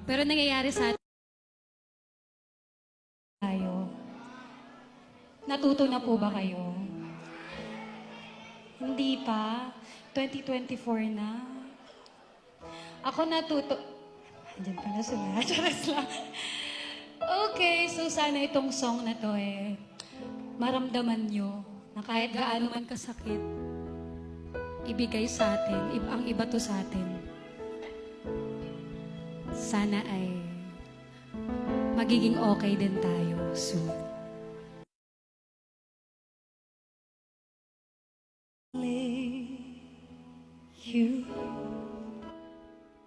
Pero nangyayari sa atin tayo. Natuto na po ba kayo? Hindi pa. 2024 na. Ako natuto... Andiyan pala sila. Charas lang. Okay, so sana itong song na to maramdaman nyo na kahit gaano man kasakit, ibigay sa atin, ang iba to sa atin. Sana ay magiging okay din tayo soon. You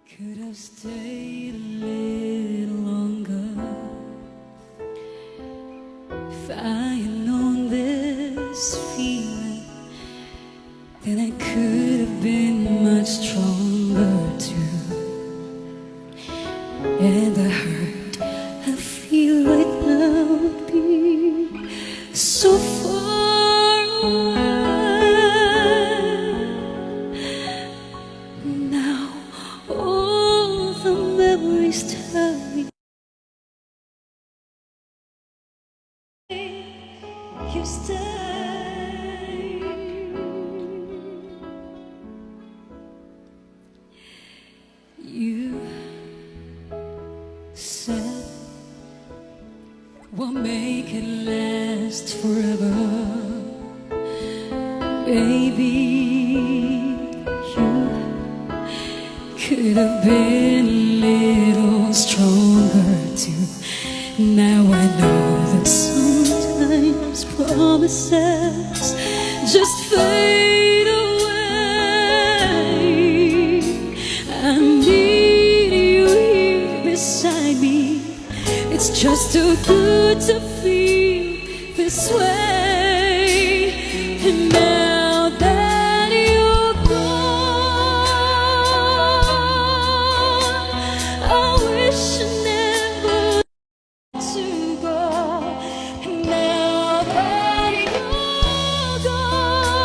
could have stayed a little longer if I had known this feeling, then I could have been much stronger too. And the hurt I feel right now would be so far away. Now all the memories tell me you stay. You said we'll make it last forever. Baby, you could have been a little stronger too. Now I know that sometimes promises just fade away. I need you here beside me. It's just too good to feel this way. And now that you're gone, I wish I never to go. And now that you're gone,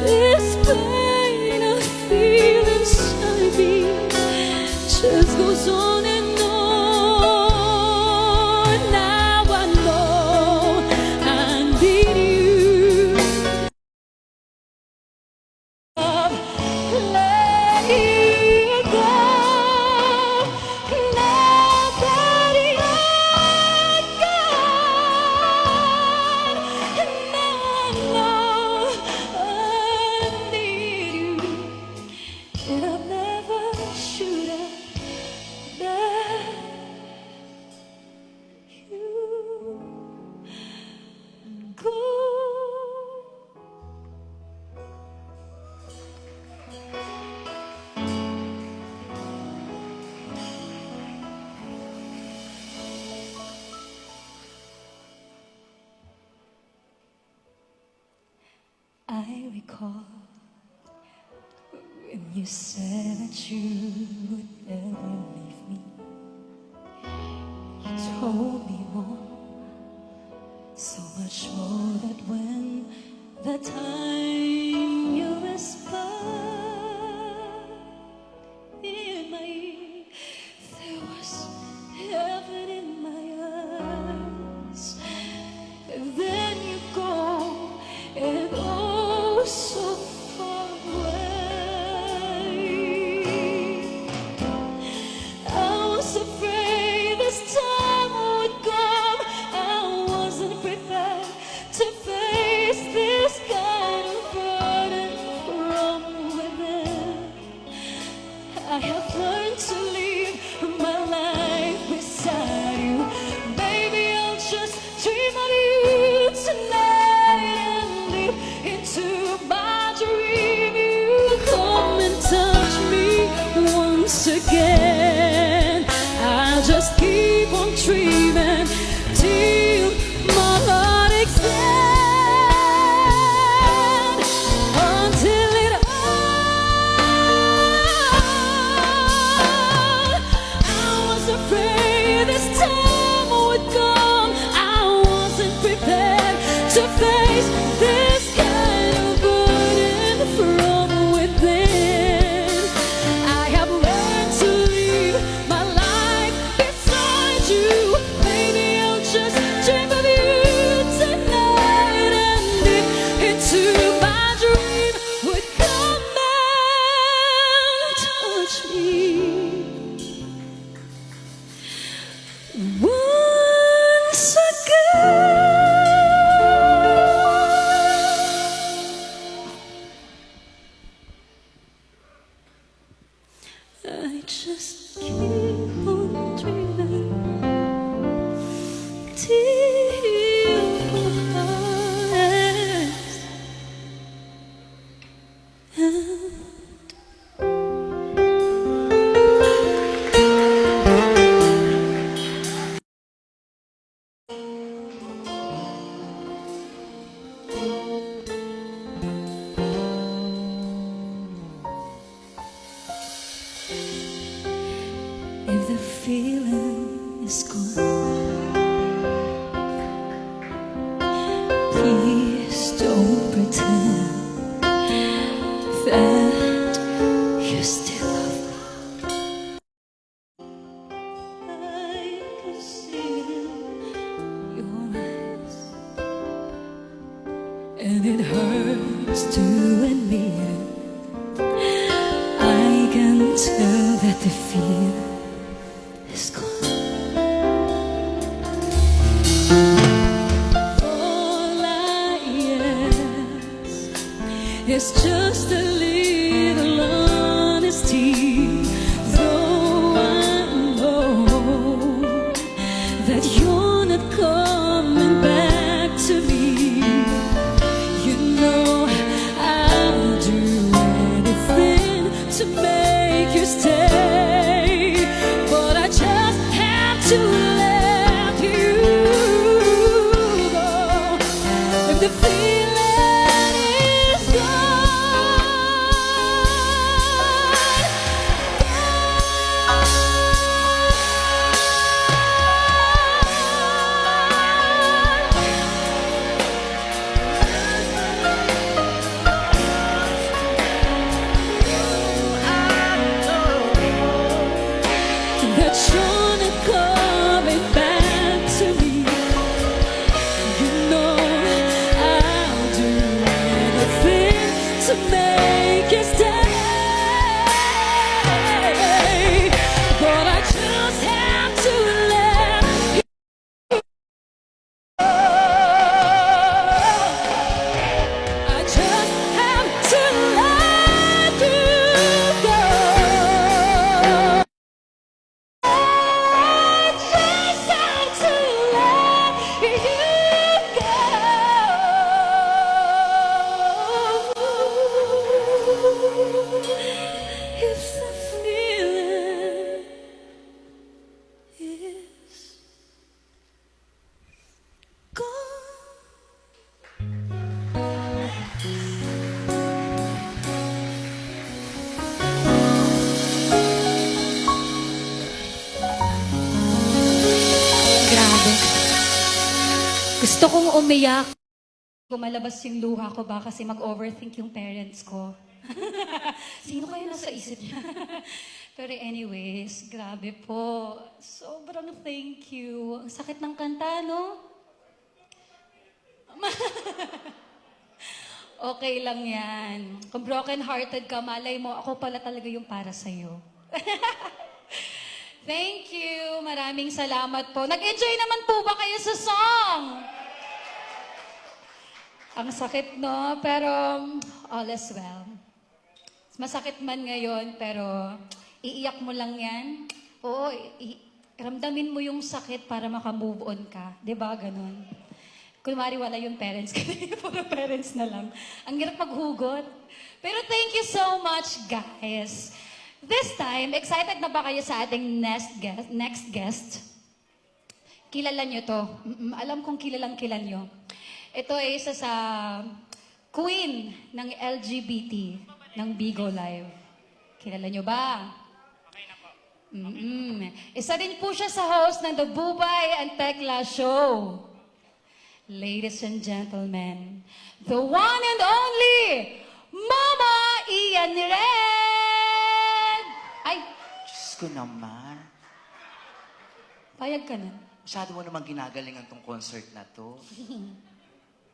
this pain I feel inside me just goes on and on. Now I know I need you. Let it go. Now that you're gone, now I know I need you. And I never should have let you go. I recall when you said that you would never leave me. You told me more, so much more, that when the time you whispered in my ear, there was heaven in my eyes. And then you go, and oh, so far away. I was afraid this time would come. I wasn't prepared to face this kind of burden from within. I have learned to live my life beside you. Baby, I'll just dream of you tonight and live into my dream. You come and touch me once again. I'll just keep on dreaming till my heart expands, until it all. I was afraid this time would come. I wasn't prepared to face this kind of burden from within. I have learned to I just keep on dreaming till my heart if the feeling is gone, please don't pretend that you still love me. I can see in your eyes, and it hurts to admit I can tell that the fear is gone. All I ask is just a little honesty, though I know that you're not coming back to me. You know I'll do anything to make you stay, but I just have to let you go. If the feeling is that you're not coming back to me, you know I'll do anything to make you stay, but I just have to let you go. I just have to let you go. Just have to let you go. If the feeling is gone. Grabe. Gusto kong umiyak. Kumalabas yung luha ko ba kasi mag-overthink yung parents ko. Sino kayo nasa isip niya? Pero anyways, grabe po. Sobrang thank you. Ang sakit ng kanta, no? Okay lang yan. Kung broken-hearted ka, malay mo, ako pala talaga yung para sa'yo. Thank you. Maraming salamat po. Nag-enjoy naman po ba kayo sa song? Ang sakit, no? Pero all is well. Masakit man ngayon, pero iiyak mo lang yan. Oo, ramdamin mo yung sakit para makamove on ka. Diba? Ganon. Kunwari wala yung parents ka, puro parents na lang. Ang hirap maghugot. Pero thank you so much, guys. This time, excited na ba kayo sa ating next guest? Kilala nyo to. Alam kong kilala nyo. Ito ay isa sa queen ng LGBT ng Bigo Live. Kilala nyo ba? Okay na po. Isa din po siya sa host ng The Bubay and Tekla Show. Ladies and gentlemen, the one and only Mama Ian Red! Ay, Diyos ko naman. payag ka na. Masyado mo naman ginagalingan tong concert na to.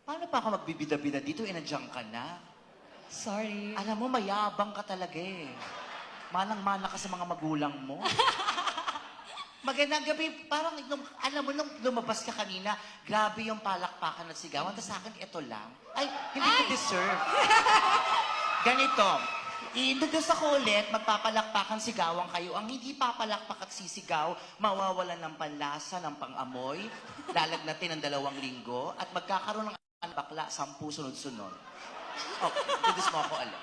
Paano pa ako magbibida-bida dito? Nandiyan ka na. Sorry. Alam mo, mayabang ka talaga eh. Manang-mana ka sa mga magulang mo. Magandang gabi. Parang, alam mo, nung lumabas ka kanina, grabe yung palakpakan at sigawan. Tapos sa akin, ito lang. Ay, hindi ko deserve. Ganito. Introduce ako ulit, magpapalakpakan sigawan kayo. Ang hindi papalakpak at sisigaw, mawawalan ng panlasa, ng pangamoy, lalagnatin ng 2 linggo, at magkakaroon ng bakla 10 sunod-sunod. Okay, introduce mo ako ulit.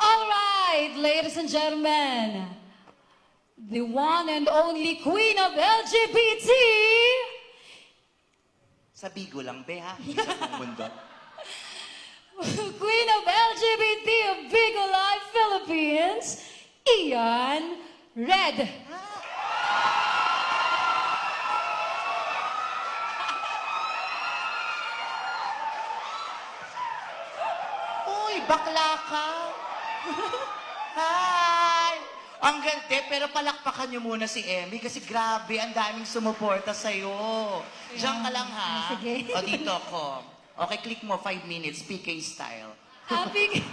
All right, ladies and gentlemen, the one and only queen of LGBT, Sa Bigo lang, be, ha? Hindi sa buong mundo. queen of LGBT of Bigo Life Philippines, Ian Red. Uy, bakla ka! Hi! Ang ganda, pero palakpakan niyo muna si Emmy kasi grabe, ang daming sumuporta sa'yo. Diyan ka lang, ha? Sige. O, dito ako. Okay, click mo, 5 minutes, PK style. Happy,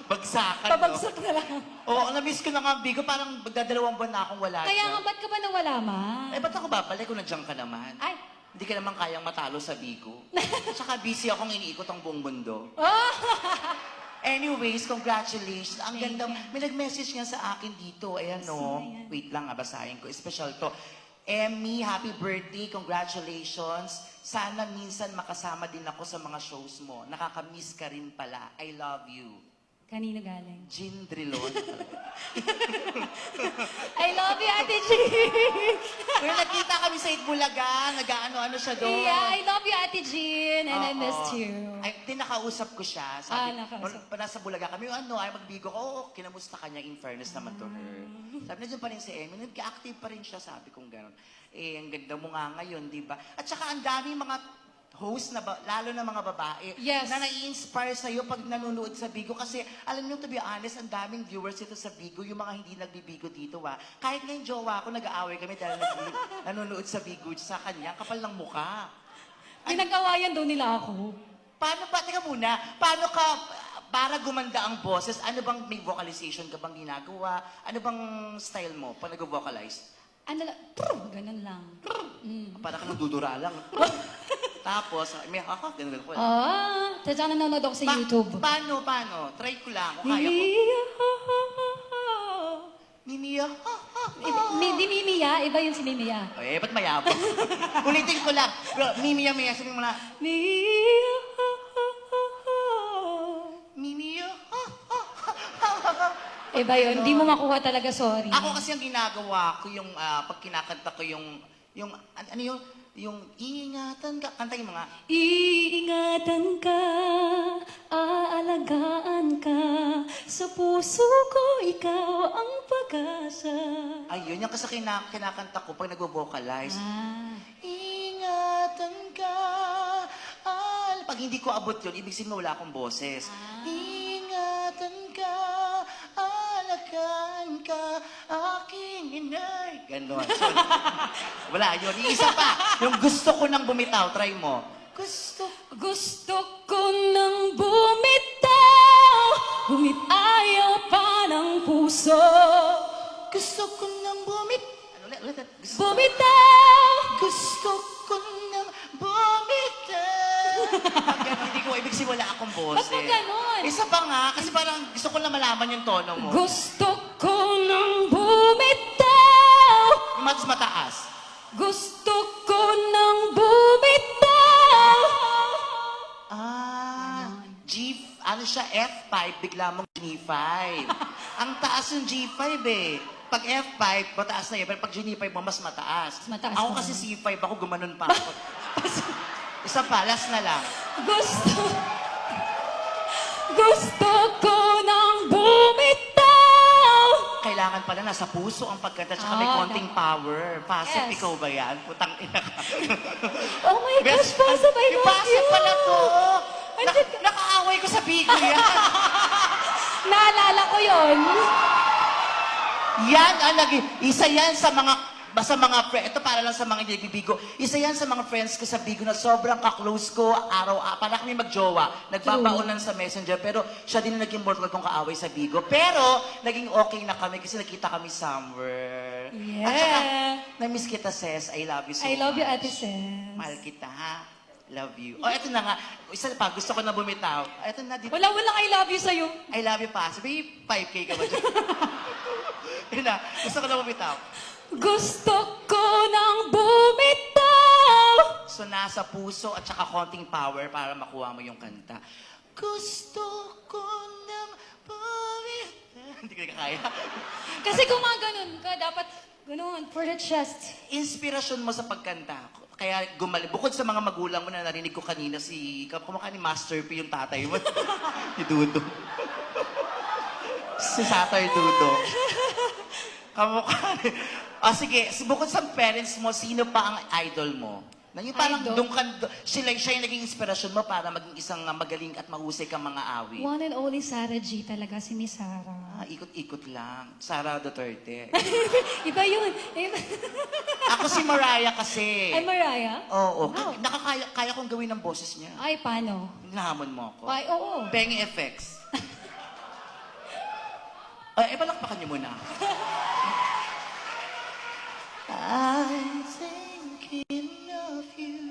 Bagsakan, pabagsak no? na lang. Oo, na-miss ko na nga, Bigo. Parang magdadalawang buwan na akong wala Kaya dyan. nga, ba't ka ba nawala, ma? Eh, ba't ako babalik kung nandiyan ka naman? Ay, Hindi ka naman kayang matalo sa Bigo. Tsaka busy akong iniikot ang buong mundo. oh! Anyways, congratulations. Ang Thank ganda. you. May nag-message nga sa akin dito. Ayan, no. Sino yan? Wait lang, basahin ko. Special to. Emmy, happy birthday. Congratulations. Sana minsan makasama din ako sa mga shows mo. Nakakamiss ka rin pala. I love you. Kanino galing? Jean Drilon. I love you, Ate G! Well, nakita kami sa Itbulaga. Nag-ano-ano siya doon. Yeah, I love you, Ate Jean, and I Oo. missed you. Ay, nakausap ko siya. Sabi, Nakausap. nasa Bulaga kami, ay magbigo ko, oo, kinamusta kanya in fairness naman to her. Sabi, nandiyan pa rin si Emmy, nag-active pa rin siya, sabi kong gano'n. Eh, ang ganda mo nga ngayon, di ba? At saka ang daming mga host, na lalo na mga babae, Yes. na nai-inspire sa'yo pag nanonood sa Bigo. Kasi, alam niyo, to be honest, ang daming viewers ito sa Bigo, yung mga hindi nagbibigo dito, Kahit ngayon, jowa ako, nag-aaway kami dahil nanonood sa Bigo sa kanya, kapal ng mukha. Pinag-awayan daw nila ako. Paano ba? Teka muna. Paano ka, para gumanda ang boses, ano bang may vocalization ka bang ginagawa? Ano bang style mo pag nag-vocalize? Ano lang, ganun lang. Para ka nang dudura lang. Tapos, may ganun ko. Tsaka nanonood ako sa YouTube. Paano? Try ko lang. Kung kaya ko. Mimiya. Di Mimiya, iba yun si Mimiya. Eh, ba't mayabang? Ulitin ko lang. Mimiya, sabi mo na. Mimiya. Mimiya. Iba yun, di mo makuha talaga, sorry. Ako kasi ang ginagawa ko yung pag kinakanta ko yung ingatan ka. Kantayin mo nga. Iingatan ka, aalagaan ka, sa puso ko ikaw ang pag-asa. Ayun, yung kasi kinakanta ko pag nagvo-vocalize. Ingatan ka. Pag hindi ko abot yun, ibig sabihin wala akong boses. Ingatan ka. Alagaan ka. Aking inay. Ganon. So, wala yun. Iisa pa. Yung gusto ko nang bumitaw. Try mo. Gusto ko nang bumitaw, ayaw pa ng puso. Gusto ko nang ulit. Bumitaw! Gusto ko nang bumitaw. Ganun, hindi ko ibig sabihin wala akong boses. Ba't ba ganun? Isa pa nga, kasi parang gusto ko na malaman yung tono mo. Gusto ko nang bumitaw, Yung mas mataas. gusto ko nang bumitaw. Ano siya, F5, bigla mong G5. Ang taas yung G5 eh. Pag F5, mataas na yun. Pero pag G5 mo, mas mataas. Mas mataas Ako pa kasi ba? C5, ako gumanon pa ako. Isa pa, last na lang. Gusto ko nang bumitaw. Kailangan pala nasa puso ang pagkanta, tsaka may konting power. Pasok, Yes. ikaw ba yan? Putang ina ka. Oh my gosh, Pasok, I Yung love pasok you. pala to. Nakaaway ko sa Bigo yan. Naalala ko yon. Yan ang isa yan sa mga ito para lang sa mga hindi nagbibigo. Isa yan sa mga friends ko sa Bigo na sobrang ka-close ko, para kami magjowa. Nagbabaonan sa messenger, pero siya din ang naging mortal kong kaaway sa Bigo. Pero, naging okay na kami kasi nakita kami somewhere. Yeah. At saka, na-miss kita, Ses. I love you so much. I love you, Ate Ses. Mahal kita, ha? Love you. Oh, eto na nga. Isa pa, gusto ko na bumitaw. Eto na, dito. Walang I love you sa'yo. I love you pa. Sabi, 5K ka ba dyan? Yun na, gusto ko na bumitaw. Gusto ko nang bumitaw. So, nasa puso at saka konting power para makuha mo yung kanta. Gusto ko nang bumitaw. Hindi ko na kaya. Kasi kung mga ganun ka, dapat ganun, for the chest. Inspirasyon mo sa pagkanta. Kaya bukod sa mga magulang mo na narinig ko kanina kumukha ni Master P yung tatay mo. Si Dudong. Si Tatay Dudong. Kamukha ni... sige, bukod sa parents mo, sino pa ang idol mo? Na yung parang Idol? siya yung naging inspirasyon mo para maging isang magaling at mahusay kang mga awi. One and only Sarah G talaga, si Miss Sarah. Ikot-ikot lang. Sara Duterte. Iba yun. Ako si Mariah kasi. Ay, Mariah? Oo. Wow. Kaya kong gawin ang boses niya. Ay, paano? Hinahamon mo ako. Ay, oo. Pengi effects. Palakpakan niyo muna. I'm thinking of you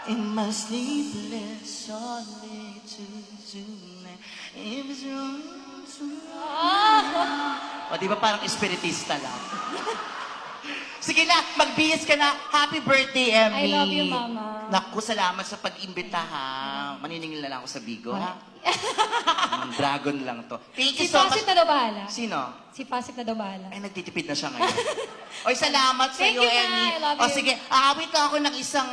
in my sleepless solitude tonight. It was wrong to... O, di ba parang espiritista lang? Sige na, magbihis ka na. Happy birthday, Emmy. I love you, Mama. Naku, salamat sa pag-imbita, ha. Maniningil na lang ako sa Bigo, ha? Dragon lang to. Thank you Si so Pasip much. na daw bahala. Sino? Si Pasip na daw bahala. Ay, nagtitipid na siya ngayon. Oy, salamat sa Thank iyo, you, Ma. Emmy. I love O you. sige, aawit lang ako ng isang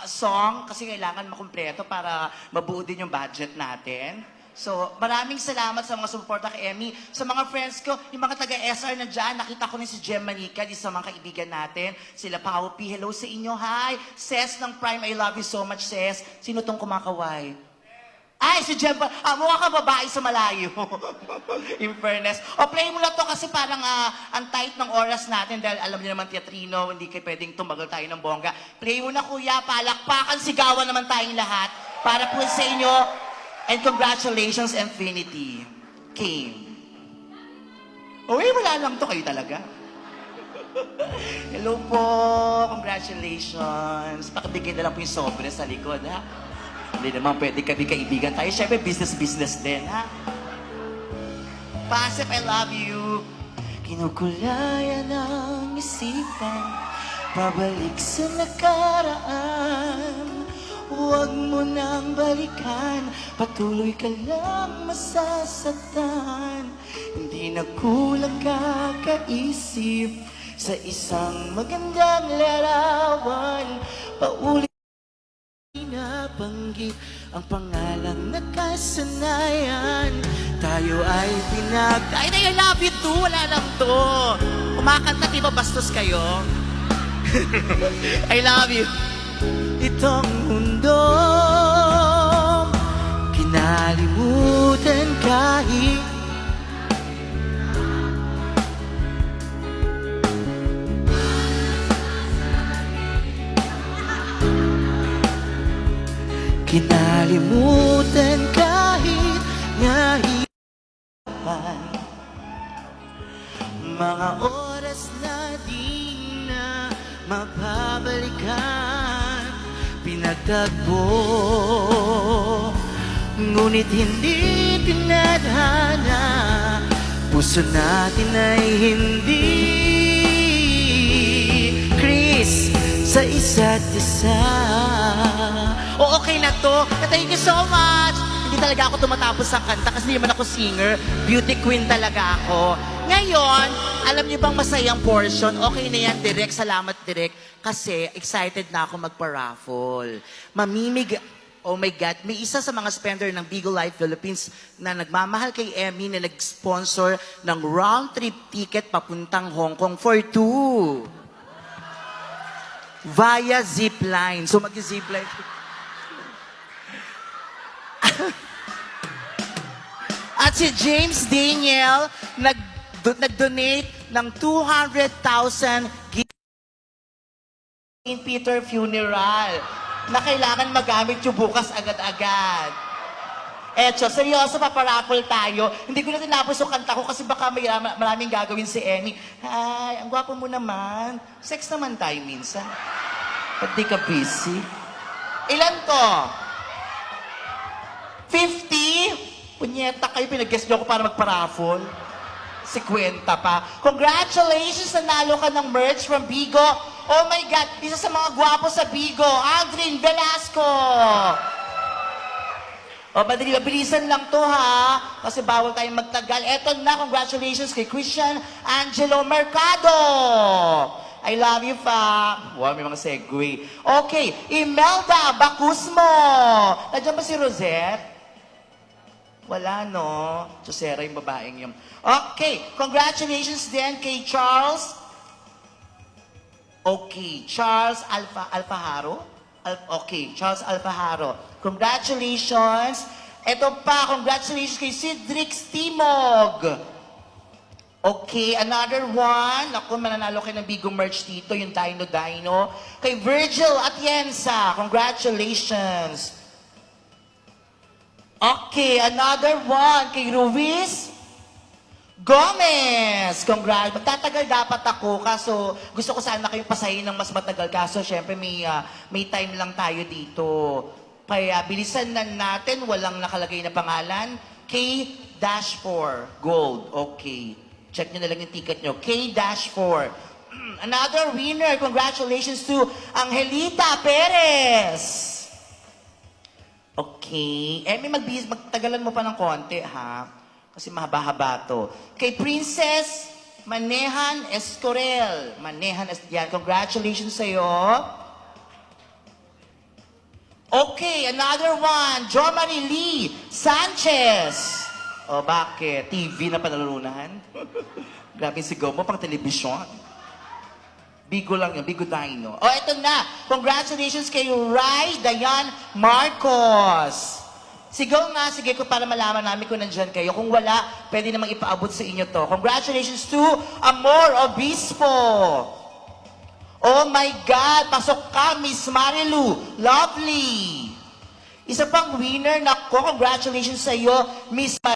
song kasi kailangan makumpleto para mabuo din yung budget natin. So, maraming salamat sa mga suporta kay Emmy. Sa mga friends ko, yung mga taga-SR na dyan, nakita ko rin si Jem Manica, di sa mga kaibigan natin. Sila Pao P, hello sa inyo. Hi! Ses ng Prime, I love you so much, Ses. Sino tong kumakaway? Ay, si Jem, mukha ka babae sa malayo. In fairness. O, play mo na to kasi parang ang tight ng oras natin dahil alam niyo naman, teatrino, hindi kayo pwedeng tumagal tayo ng bongga. Play mo na, kuya, palakpakan, sigawan naman tayong lahat para po sa inyo. And congratulations, Infinity. Came. Wala lang to kayo talaga. Hello po, congratulations. Pakibigay na lang po yung sobre sa likod, ha? Hindi naman pwede kami kaibigan tayo. Siyempre, business din, ha? Pasip, I love you. Kinukulayan ang isipan, pabalik sa nakaraan. Huwag mo nang balikan, patuloy ka lang masasaktan. Hindi na kulang kakaisip sa isang magandang larawan. Paulit nabanggit ang pangalang nakasanayan. Tayo ay Ay, I love you too, wala lang to. Kumakanta, di ba bastos kayo? I love you. Itong mundo kinalimutan kahit kinalimutan kahit nahirapan. Mga oras na di na mapabalikan, pinagtagpo, ngunit hindi tinadhana. Puso natin ay hindi Chris sa isa't isa. O okay na to. Thank you so much. Hindi talaga ako tumatapos sa kanta kasi hindi naman ako singer. Beauty queen talaga ako. Ngayon, alam niyo bang masayang portion? Okay na yan, Direk. Salamat, Direk. Kasi excited na ako magpa-raffle. Oh my God, may isa sa mga spender ng Bigo Life Philippines na nagmamahal kay Emmy na nag-sponsor ng round-trip ticket papuntang Hong Kong for 2. Via zipline. So mag-zipline. At si James Daniel nag-donate ng 200,000 St. Peter Funeral na kailangan magamit yung bukas agad-agad. Eto, seryoso, paparapol tayo. Hindi ko na tinapos yung kanta ko kasi baka may maraming gagawin si Emmy. Hi, ang gwapo mo naman. Sex naman tayo minsan. Ba't di ka busy? Ilan to? 50? Punyeta kayo, pinag-guess niyo ako para magpa-raffle. 50 pa. Congratulations, nanalo ka ng merch from Bigo. Oh my God, isa sa mga gwapo sa Bigo, Aldrin Velasco. O, madali, mabilisan lang to ha. Kasi bawal tayong magtagal. Eto na, congratulations kay Christian Angelo Mercado. I love you, pa. Wow, may mga segue. Okay, Imelda Bacusmo. Nandiyan ba si Rosette? Wala, no? Chusera yung babaeng yung... Okay, congratulations din kay Charles. Okay, Charles Alfaharo? Okay, Charles Alfaharo. Congratulations. Ito pa, congratulations kay Cedric Stimog. Okay, another one. Ako, mananalo kayo ng Bigo merch dito, yung Dino Dino. Kay Virgil Atienza, congratulations. Okay, another one. Kay Ruiz Gomez. Congrats. Magtatagal dapat ako, kaso gusto ko sana kayong pasahin ng mas matagal. Kaso, syempre, may time lang tayo dito. Kaya, bilisan na natin. Walang nakalagay na pangalan. K-4 Gold. Okay. Check nyo na lang yung ticket nyo. K-4. Another winner. Congratulations to Angelita Perez. Okay. May magtagalan mo pa ng konti, ha? Kasi mahaba-haba to. Kay Princess Manehan Escorel. Yan. Congratulations sa'yo. Okay, another one. Jo Marie Lee Sanchez. O, bakit? TV na panalunan? Grabe sigaw mo pang telebisyon. Bigo lang yun, Bigo Dino. O, eto na. Congratulations kay Rai Dayan Marcos. Sigaw nga, sige ko para malaman namin kung nandyan kayo. Kung wala, pwede namang ipaabot sa inyo to. Congratulations to Amor Obispo. Oh my God, pasok ka, Miss Marilu. Lovely. Isa pang winner, nako, congratulations sa iyo, Miss